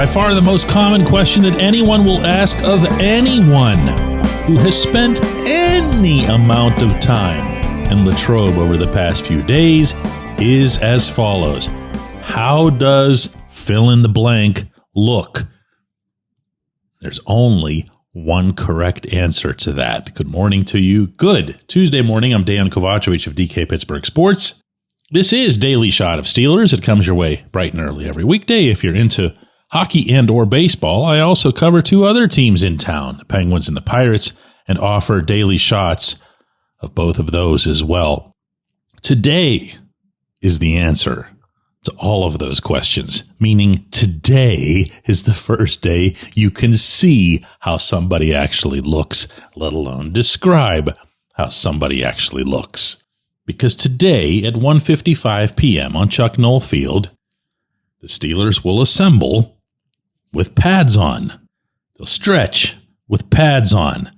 By far the most common question that anyone will ask of anyone who has spent any amount of time in Latrobe over the past few days is as follows. How does fill in the blank look? There's only one correct answer to that. Good morning to you. Good Tuesday morning. I'm Dejan Kovacevic of DK Pittsburgh Sports. This is Daily Shot of Steelers. It comes your way bright and early every weekday. If you're into hockey and or baseball, I also cover two other teams in town, the Penguins and the Pirates, and offer daily shots of both of those as well. Today is the answer to all of those questions, meaning today is the first day you can see how somebody actually looks, let alone describe how somebody actually looks. Because today at 1:55 p.m. on Chuck Noll Field, the Steelers will assemble with pads on. They'll stretch with pads on.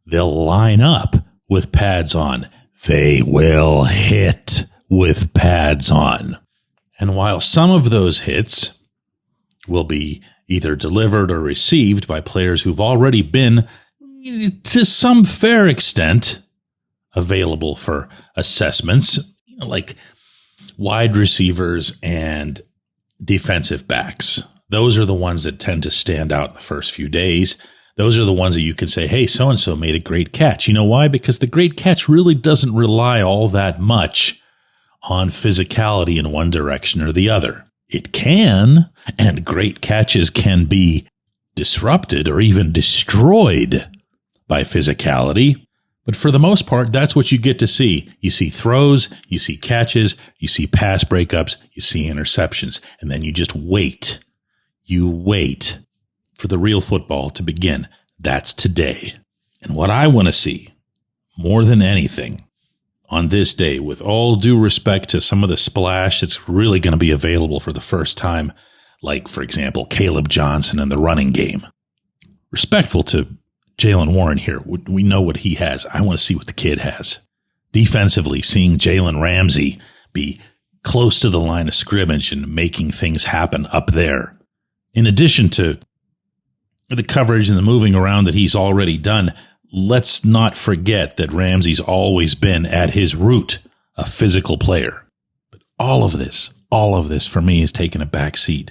They'll line up with pads on. They will hit with pads on. And while some of those hits will be either delivered or received by players who've already been, to some fair extent, available for assessments, like wide receivers and defensive backs. Those are the ones that tend to stand out in the first few days. Those are the ones that you can say, hey, so-and-so made a great catch. You know why? Because the great catch really doesn't rely all that much on physicality in one direction or the other. It can, and great catches can be disrupted or even destroyed by physicality. But for the most part, that's what you get to see. You see throws, you see catches, you see pass breakups, you see interceptions, and then you just wait. You wait for the real football to begin. That's today. And what I want to see, more than anything, on this day, with all due respect to some of the splash that's really going to be available for the first time, like, for example, Caleb Johnson in the running game. Respectful to Jaylen Warren here. We know what he has. I want to see what the kid has. Defensively, seeing Jalen Ramsey be close to the line of scrimmage and making things happen up there. In addition to the coverage and the moving around that he's already done, let's not forget that Ramsey's always been, at his root, a physical player. But all of this for me is taking a backseat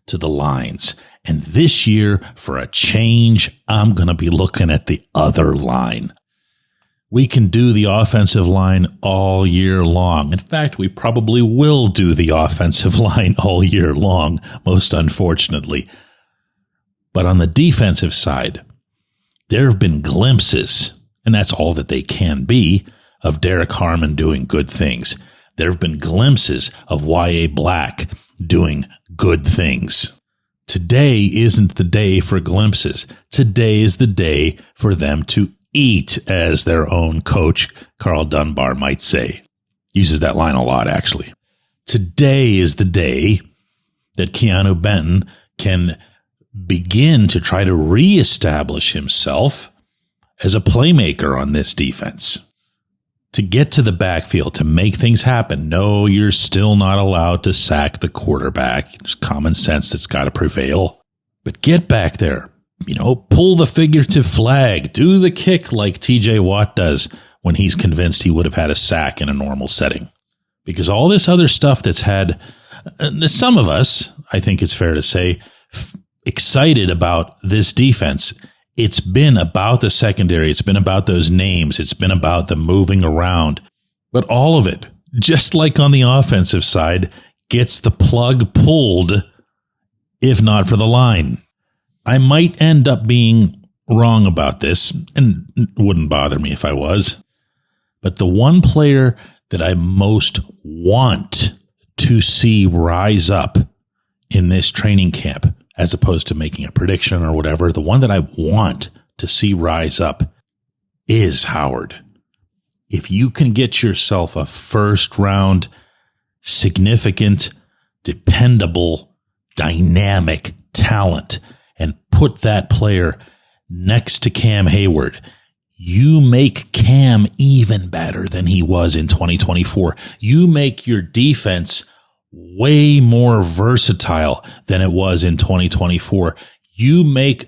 to the lines. And this year, for a change, I'm going to be looking at the other line. We can do the offensive line all year long. In fact, we probably will do the offensive line all year long, most unfortunately. But on the defensive side, there have been glimpses, and that's all that they can be, of Derek Harmon doing good things. There have been glimpses of Y.A. Black doing good things. Today isn't the day for glimpses. Today is the day for them to eat, as their own coach, Carl Dunbar, might say. Uses that line a lot, actually. Today is the day that Keanu Benton can begin to try to reestablish himself as a playmaker on this defense. To get to the backfield, to make things happen. No, you're still not allowed to sack the quarterback. There's common sense that's got to prevail. But get back there. Pull the figurative flag. Do the kick like TJ Watt does when he's convinced he would have had a sack in a normal setting. Because all this other stuff that's had some of us, I think it's fair to say, excited about this defense. It's been about the secondary. It's been about those names. It's been about the moving around. But all of it, just like on the offensive side, gets the plug pulled, if not for the line. I might end up being wrong about this, and it wouldn't bother me if I was. But the one player that I most want to see rise up in this training camp, as opposed to making a prediction or whatever, the one that I want to see rise up is Heyward. If you can get yourself a first-round, significant, dependable, dynamic talent and put that player next to Cam Heyward, you make Cam even better than he was in 2024. You make your defense way more versatile than it was in 2024. You make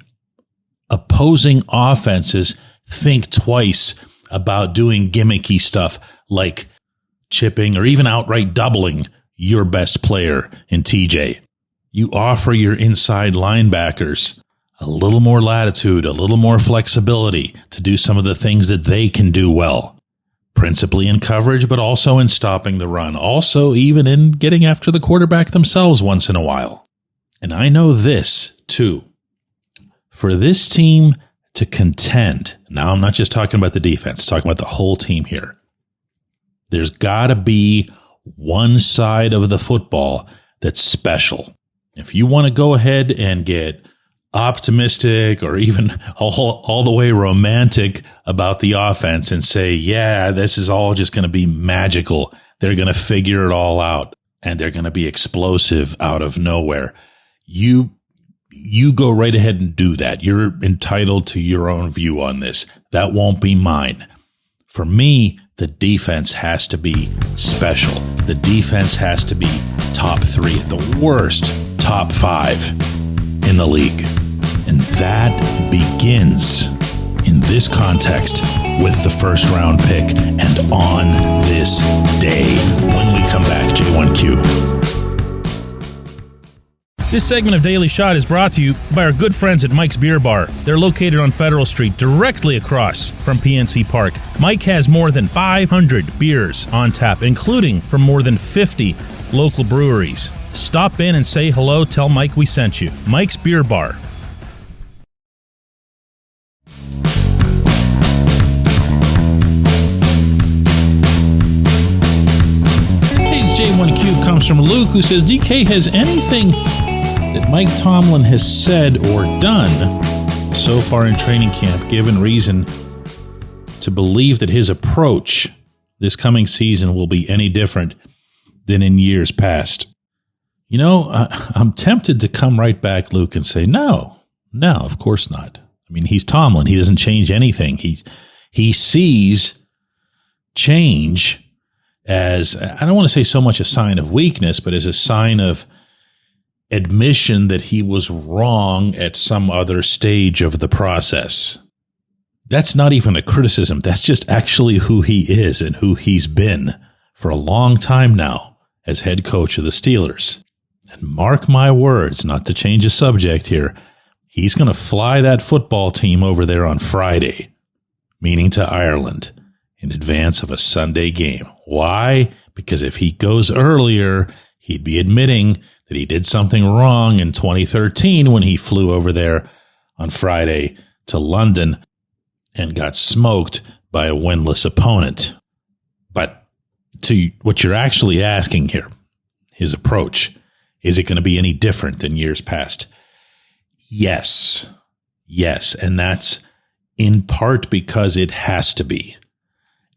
opposing offenses think twice about doing gimmicky stuff like chipping or even outright doubling your best player in TJ. You offer your inside linebackers a little more latitude, a little more flexibility to do some of the things that they can do well, principally in coverage, but also in stopping the run, also even in getting after the quarterback themselves once in a while. And I know this, too. For this team to contend, now I'm not just talking about the defense, I'm talking about the whole team here. There's got to be one side of the football that's special. If you want to go ahead and get optimistic or even all the way romantic about the offense and say, yeah, this is all just going to be magical. They're going to figure it all out and they're going to be explosive out of nowhere. You go right ahead and do that. You're entitled to your own view on this. That won't be mine. For me, the defense has to be special. The defense has to be top 3, at the worst, top 5 in the league. And that begins in this context with the first round pick and on this day. When we come back, J1Q. This segment of Daily Shot is brought to you by our good friends at Mike's Beer Bar. They're located on Federal Street, directly across from PNC Park. Mike has more than 500 beers on tap, including from more than 50 local breweries. Stop in and say hello. Tell Mike we sent you. Mike's Beer Bar. Today's J1Q comes from Luke, who says, DK, has anything that Mike Tomlin has said or done so far in training camp given reason to believe that his approach this coming season will be any different than in years past? You know, I'm tempted to come right back, Luke, and say, no, of course not. I mean, he's Tomlin. He doesn't change anything. He sees change as, I don't want to say so much a sign of weakness, but as a sign of admission that he was wrong at some other stage of the process. That's not even a criticism. That's just actually who he is and who he's been for a long time now as head coach of the Steelers. And mark my words, not to change the subject here, he's going to fly that football team over there on Friday, meaning to Ireland, in advance of a Sunday game. Why? Because if he goes earlier, he'd be admitting that he did something wrong in 2013 when he flew over there on Friday to London and got smoked by a winless opponent. But to what you're actually asking here, his approach, is it going to be any different than years past? Yes. And that's in part because it has to be.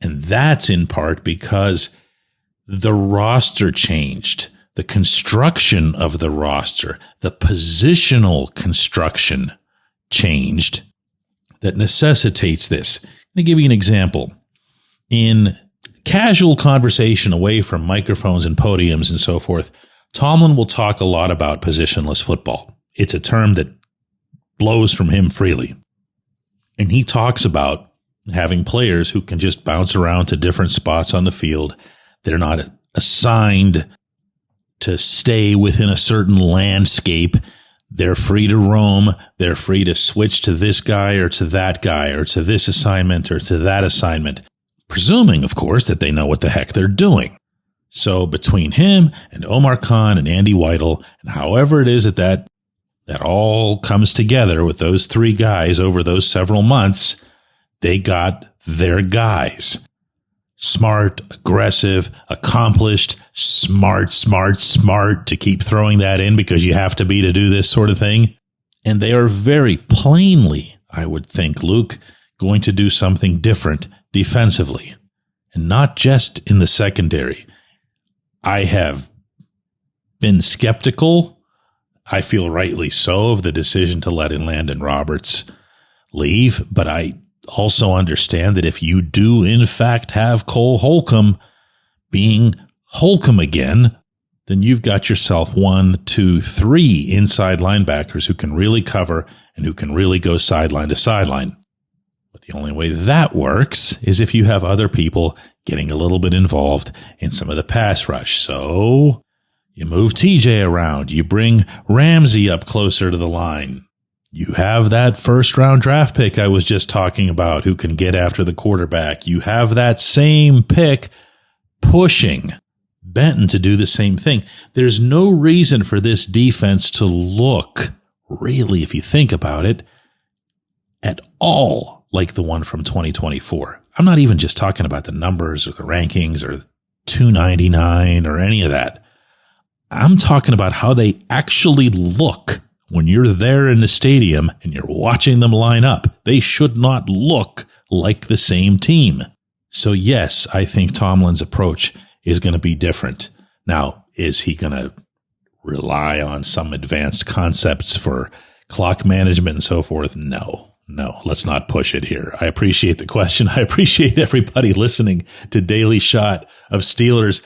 And that's in part because the roster changed. The construction of the roster, the positional construction changed that necessitates this. Let me give you an example. In casual conversation away from microphones and podiums and so forth, Tomlin will talk a lot about positionless football. It's a term that blows from him freely. And he talks about having players who can just bounce around to different spots on the field. They're not assigned to stay within a certain landscape. They're free to roam. They're free to switch to this guy or to that guy or to this assignment or to that assignment, presuming, of course, that they know what the heck they're doing. So between him and Omar Khan and Andy Weidel, and however it is that all comes together with those three guys over those several months, they got their guys. Smart, aggressive, accomplished, smart, to keep throwing that in because you have to be to do this sort of thing. And they are very plainly, I would think, Luke, going to do something different defensively. And not just in the secondary. I have been skeptical, I feel rightly so, of the decision to let Landon Roberts leave, but I also understand that if you do, in fact, have Cole Holcomb being Holcomb again, then you've got yourself 1, 2, 3 inside linebackers who can really cover and who can really go sideline to sideline. But the only way that works is if you have other people getting a little bit involved in some of the pass rush. So you move TJ around. You bring Ramsey up closer to the line. You have that first-round draft pick I was just talking about who can get after the quarterback. You have that same pick pushing Benton to do the same thing. There's no reason for this defense to look, really, if you think about it, at all like the one from 2024. I'm not even just talking about the numbers or the rankings or 299 or any of that. I'm talking about how they actually look when you're there in the stadium and you're watching them line up. They should not look like the same team. So yes, I think Tomlin's approach is going to be different. Now, is he going to rely on some advanced concepts for clock management and so forth? No, let's not push it here. I appreciate the question. I appreciate everybody listening to Daily Shot of Steelers.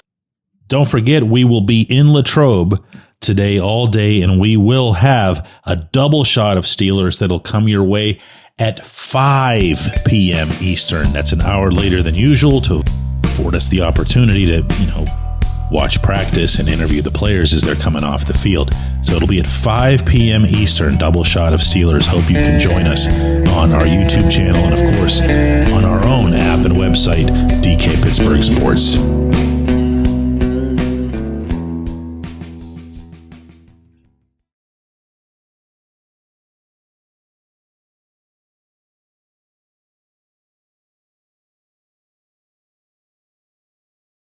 Don't forget, we will be in Latrobe today all day, and we will have a double shot of Steelers that'll come your way at 5 p.m. Eastern. That's an hour later than usual to afford us the opportunity to, watch practice and interview the players as they're coming off the field. So it'll be at 5 p.m. Eastern, double shot of Steelers. Hope you can join us on our YouTube channel and, of course, on our own app and website, DK Pittsburgh Sports.